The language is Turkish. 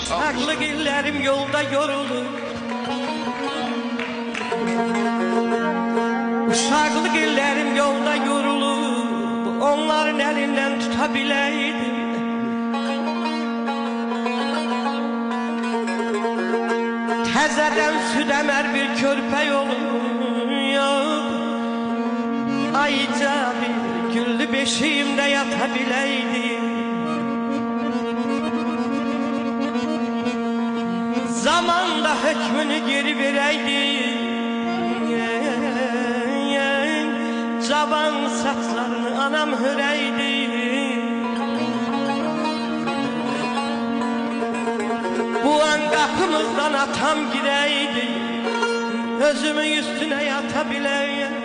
Uşaklık illerim yolda yorulur. Uşaklık illerim yolda yorulur. Onların elinden tutabileydim. Təzədən süd əmər bir körpə yolum yok. Ayca bir güllü beşiğimdə yata bileydim. Zamanda hükmünü geri vereydim. Cavan saçlarını anam höreydi. Bu an kapımızdan atam gireydi. Özümün üstüne yatabileydim.